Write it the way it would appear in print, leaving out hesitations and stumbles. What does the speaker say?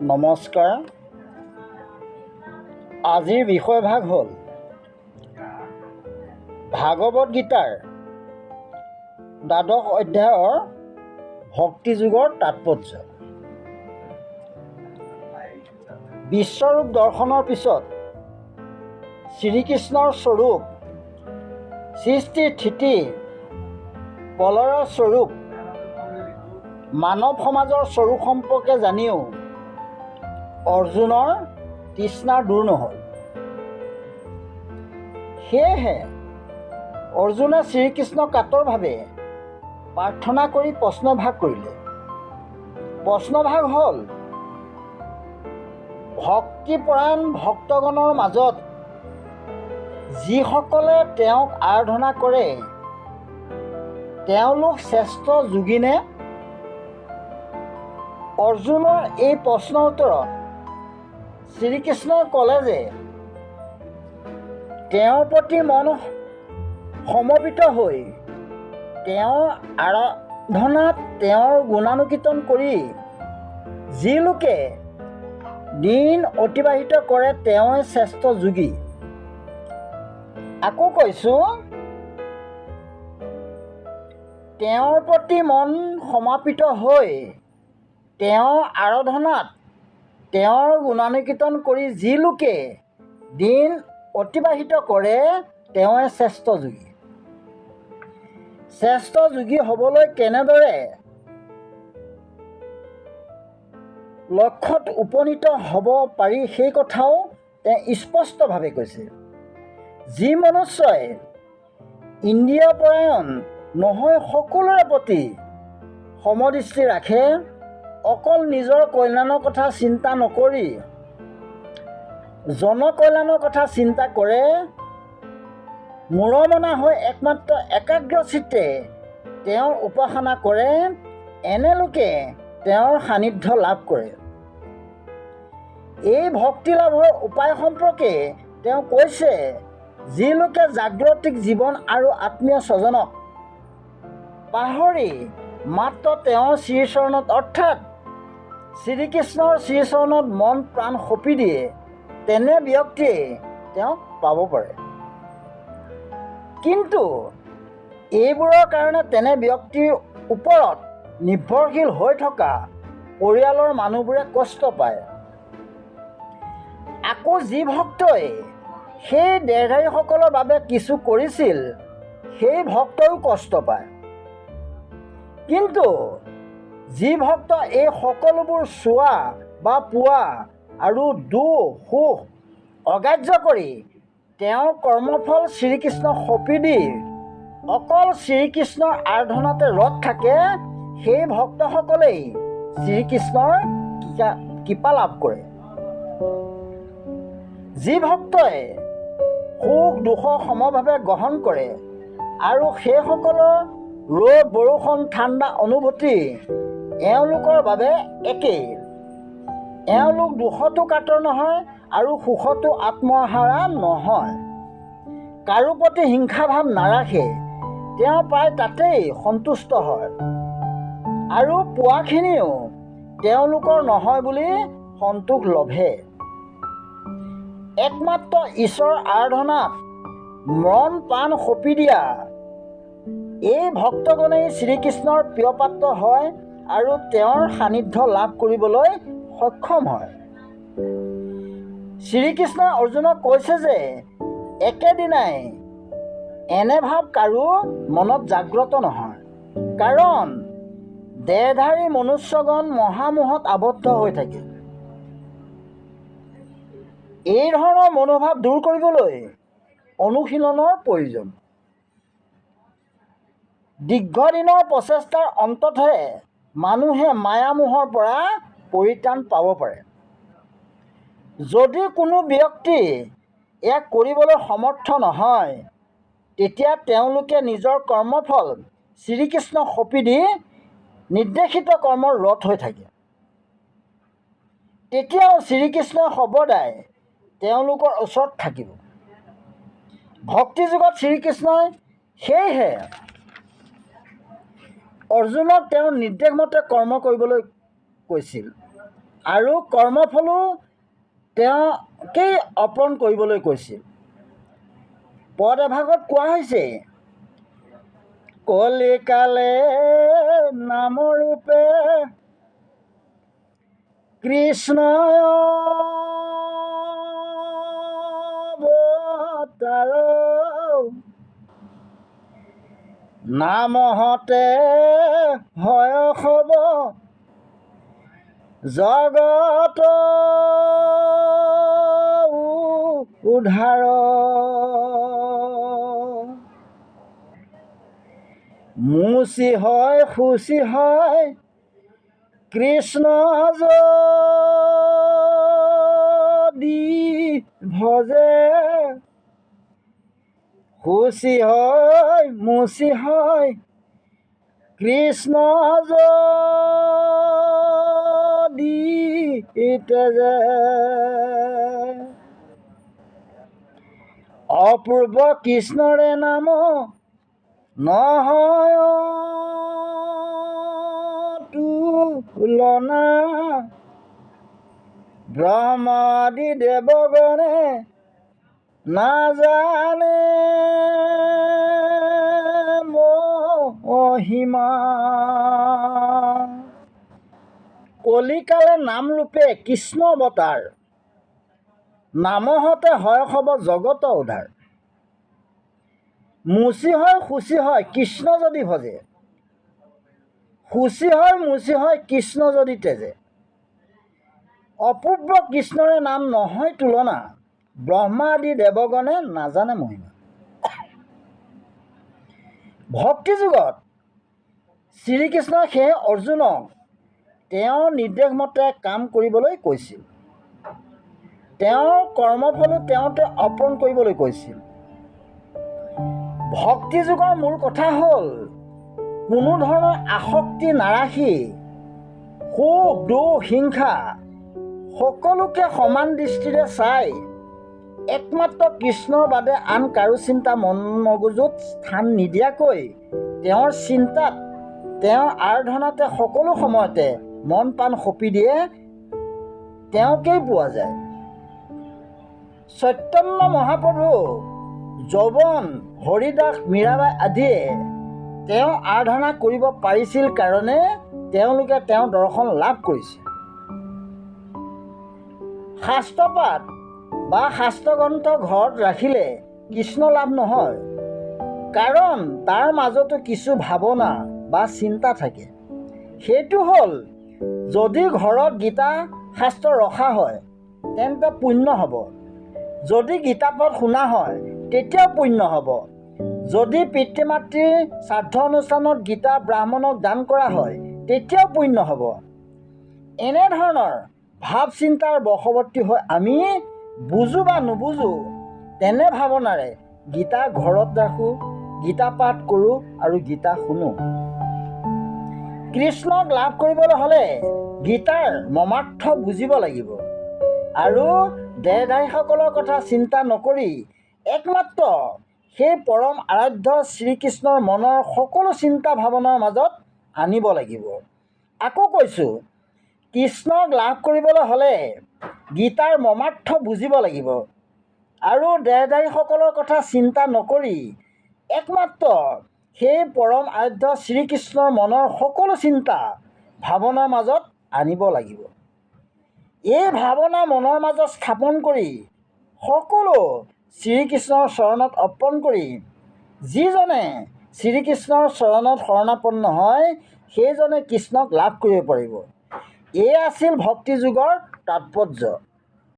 নমস্কাৰ। আজিৰ বিষয়ভাগ হ'ল ভাগৱত গীতাৰ দ্বাদশ অধ্যায়ৰ ভক্তিযোগৰ তাৎপৰ্য। বিশ্বৰূপ দৰ্শনৰ পিছত শ্ৰীকৃষ্ণৰ স্বৰূপ সৃষ্টি স্থিতি প্ৰলয়ৰ স্বৰূপ মানৱ সমাজৰ স্বৰূপ সম্পৰ্কে জানিও অৰ্জুনৰ তৃষ্ণা দূৰ নহ'ল। সেয়েহে অৰ্জুনে শ্ৰীকৃষ্ণক কাতৰভাৱে প্ৰাৰ্থনা কৰি প্ৰশ্নভাগ কৰিলে। প্ৰশ্নভাগ হ'ল, ভক্তিপৰায়ণ ভক্তগণৰ মাজত যিসকলে তেওঁক আৰাধনা কৰে তেওঁলোক শ্ৰেষ্ঠ যোগীনে? অৰ্জুনৰ এই প্ৰশ্নৰ উত্তৰত শ্ৰীকৃষ্ণই ক'লে যে তেওঁৰ প্ৰতি মন সমৰ্পিত হৈ তেওঁৰ আৰাধনাত তেওঁৰ গুণানুকীৰ্তন কৰি যি লোকে দিন অতিবাহিত কৰে তেওঁই শ্ৰেষ্ঠ যোগী। আকৌ কৈছোঁ, তেওঁৰ প্ৰতি মন সমৰ্পিত হৈ তেওঁৰ আৰাধনাত তেওঁৰ গুণানুকীৰ্তন কৰি যি লোকে দিন অতিবাহিত কৰে তেওঁই শ্ৰেষ্ঠ যোগী। শ্ৰেষ্ঠ যোগী হ'বলৈ কেনেদৰে লক্ষ্যত উপনীত হ'ব পাৰি সেই কথাও তেওঁ স্পষ্টভাৱে কৈছে। যি মনুষ্যই ইন্দ্ৰিয়পৰায়ণ নহয় সকলোৰে প্ৰতি সমদৃষ্টি ৰাখে, অকল নিজৰ কল্যাণৰ কথা চিন্তা নকৰি জনকল্যাণৰ কথা চিন্তা কৰে, মূৰমনা হৈ একমাত্ৰ একাগ্ৰচিত্তে তেওঁৰ উপাসনা কৰে, এনে লোকে তেওঁৰ সান্নিধ্য লাভ কৰে। এই ভক্তি লাভৰ উপায় সম্পৰ্কে তেওঁ কৈছে, যি লোকে জাগতিক জীৱন আৰু আত্মীয় স্বজনক পাহৰি মাত্ৰ তেওঁৰ শ্ৰীচৰণত অৰ্থাৎ শ্ৰীকৃষ্ণৰ শ্ৰীচৰণত মন প্ৰাণ সঁপি দিয়ে, তেনে ব্যক্তিয়ে তেওঁক পাব পাৰে। কিন্তু এইবোৰৰ কাৰণে তেনে ব্যক্তিৰ ওপৰত নিৰ্ভৰশীল হৈ থকা পৰিয়ালৰ মানুহবোৰে কষ্ট পায়। আকৌ যি ভক্তই সেই দেহধাৰীসকলৰ বাবে কিছু কৰিছিল সেই ভক্তইও কষ্ট পায়। কিন্তু যি ভক্ত এই সকলোবোৰ চোৱা বা পোৱা আৰু দুখ সুখ অগ্ৰাহ্য কৰি তেওঁৰ কৰ্মফল শ্ৰীকৃষ্ণক সঁপি দি অকল শ্ৰীকৃষ্ণৰ আৰাধনাতে ৰত থাকে, সেই ভক্তসকলেই শ্ৰীকৃষ্ণৰ কৃপা লাভ কৰে। যি ভক্তই সুখ দুখক সমভাৱে গ্ৰহণ কৰে আৰু সেইসকলৰ ৰ'দ বৰষুণ ঠাণ্ডা অনুভূতি এওঁলোকৰ বাবে একেই, এওঁলোক দুখতো কাতৰ নহয় আৰু সুখতো আত্মহাৰা নহয়, কাৰো প্ৰতি হিংসাভাৱ নাৰাখে, তেওঁ প্ৰায় তাতেই সন্তুষ্ট হয় আৰু পোৱাখিনিও তেওঁলোকৰ নহয় বুলি সন্তোষ লভে। একমাত্ৰ ঈশ্বৰ আৰাধনাত মন প্ৰাণ সঁপি দিয়া এই ভক্তগণেই শ্ৰীকৃষ্ণৰ প্ৰিয়পাত্ৰ হয় আৰু তেওঁৰ সান্নিধ্য লাভ কৰিবলৈ সক্ষম হয়। শ্ৰীকৃষ্ণই অৰ্জুনক কৈছে যে একেদিনাই এনে ভাৱ কাৰো মনত জাগ্ৰত নহয়, কাৰণ দেহধাৰী মনুষ্যগণ মহামোহত আবদ্ধ হৈ থাকে। এই ধৰণৰ মনোভাৱ দূৰ কৰিবলৈ অনুশীলনৰ প্ৰয়োজন। দীৰ্ঘদিনৰ প্ৰচেষ্টাৰ অন্ততহে মানুহে মায়ামোহৰ পৰা পৰিত্ৰাণ পাব পাৰে। যদি কোনো ব্যক্তি ইয়াক কৰিবলৈ সমৰ্থ নহয়, তেতিয়া তেওঁলোকে নিজৰ কৰ্মফল শ্ৰীকৃষ্ণক সঁপি দি নিৰ্দেশিত কৰ্মৰ ৰত হৈ থাকে। তেতিয়াও শ্ৰীকৃষ্ণই সৰ্বদাই তেওঁলোকৰ ওচৰত থাকিব। ভক্তিযুগত শ্ৰীকৃষ্ণই সেয়েহে অৰ্জুনক তেওঁৰ নিৰ্দেশমতে কৰ্ম কৰিবলৈ কৈছিল। আৰু কৰ্মফলো তেওঁকেই অৰ্পণ কৰিবলৈ কৈছিল। পদ এভাগত কোৱা হৈছে, কলিকালে নামৰূপে কৃষ্ণয় অৱতাৰ, নামহতে হয় সব জগত উদ্ধাৰ। মুচি হয় শুচি হয় কৃষ্ণ যদি ভজে, শুচি হয় মুচি হয় কৃষ্ণ যদি তেজে। অপূৰ্ব কৃষ্ণৰে নাম নহয় তুলনা, ব্ৰহ্মাদি দেৱগণে নাজানে মহিমা। কলিকালে নামৰূপে কৃষ্ণ অৱতাৰ, নামহতে হয় সব জগত উদ্ধাৰ। মুচি হয় শুচি হয় কৃষ্ণ যদি ভজে, শুচি হয় মুচি হয় কৃষ্ণ যদি তেজে। অপূৰ্ব কৃষ্ণৰে নাম নহয় তুলনা, ব্ৰহ্মা আদি দেৱগণে নাজানে মহিমা। ভক্তি যুগত শ্ৰীকৃষ্ণই সেই অৰ্জুনক তেওঁৰ নিৰ্দেশমতে কাম কৰিবলৈ কৈছিল। তেওঁৰ কৰ্মফলো তেওঁতে অৰ্পণ কৰিবলৈ কৈছিল। ভক্তি যুগৰ মূল কথা হ'ল কোনো ধৰণৰ আসক্তি নাৰাখি সুখ দুখ হিংসা সকলোকে সমান দৃষ্টিৰে চাই একমাত্ৰ কৃষ্ণৰ বাদে আন কাৰো চিন্তা মন মগজুত স্থান নিদিয়াকৈ তেওঁৰ চিন্তাত তেওঁৰ আৰাধনাতে সকলো সময়তে মন প্ৰাণ সঁপি দিয়ে, তেওঁকেই পোৱা যায়। চৈতন্য মহাপ্ৰভু, যৌৱন, হৰিদাস, মীৰাবাই আদিয়ে তেওঁ আৰাধনা কৰিব পাৰিছিল কাৰণে তেওঁলোকে তেওঁৰ দৰ্শন লাভ কৰিছিল। শাস্ত্ৰপাঠ বা শাস্ত্ৰগ্ৰন্থ ঘৰত ৰাখিলে কৃষ্ণ লাভ নহয়, কাৰণ তাৰ মাজতো কিছু ভাৱনা বা চিন্তা থাকে। সেইটো হ'ল, যদি ঘৰত গীতা শাস্ত্ৰ ৰখা হয় তেন্তে পুণ্য হ'ব, যদি গীতাপাঠ শুনা হয় তেতিয়াও পুণ্য হ'ব, যদি পিতৃ মাতৃৰ শ্ৰাদ্ধ অনুষ্ঠানত গীতা ব্ৰাহ্মণক দান কৰা হয় তেতিয়াও পুণ্য হ'ব। এনেধৰণৰ ভাৱ চিন্তাৰ বশৱৰ্তী হৈ আমি বুজো বা নুবুজো তেনে ভাৱনাৰে গীতা ঘৰত ৰাখোঁ, গীতা পাঠ কৰোঁ আৰু গীতা শুনো। কৃষ্ণক লাভ কৰিবলৈ হ'লে গীতাৰ মৰ্মাৰ্থ বুজিব লাগিব আৰু দেহধাৰীসকলৰ কথা চিন্তা নকৰি একমাত্ৰ সেই পৰম আৰাধ্য শ্ৰীকৃষ্ণৰ মনৰ সকলো চিন্তা ভাৱনাৰ মাজত আনিব লাগিব। আকৌ কৈছোঁ, কৃষ্ণক লাভ কৰিবলৈ হ'লে গীতাৰ মৰ্মাৰ্থ বুজিব লাগিব আৰু দেহধাৰীসকলৰ কথা চিন্তা নকৰি একমাত্ৰ সেই পৰম আৰাধ্য শ্ৰীকৃষ্ণৰ মনৰ সকলো চিন্তা ভাৱনাৰ মাজত আনিব লাগিব। এই ভাৱনা মনৰ মাজত স্থাপন কৰি সকলো শ্ৰীকৃষ্ণৰ চৰণত অৰ্পণ কৰি যিজনে শ্ৰীকৃষ্ণৰ চৰণত শৰণাপন্ন হয় সেইজনে কৃষ্ণক লাভ কৰিব পাৰিব। এয়ে আছিল ভক্তি যুগৰ তাৎপৰ্য।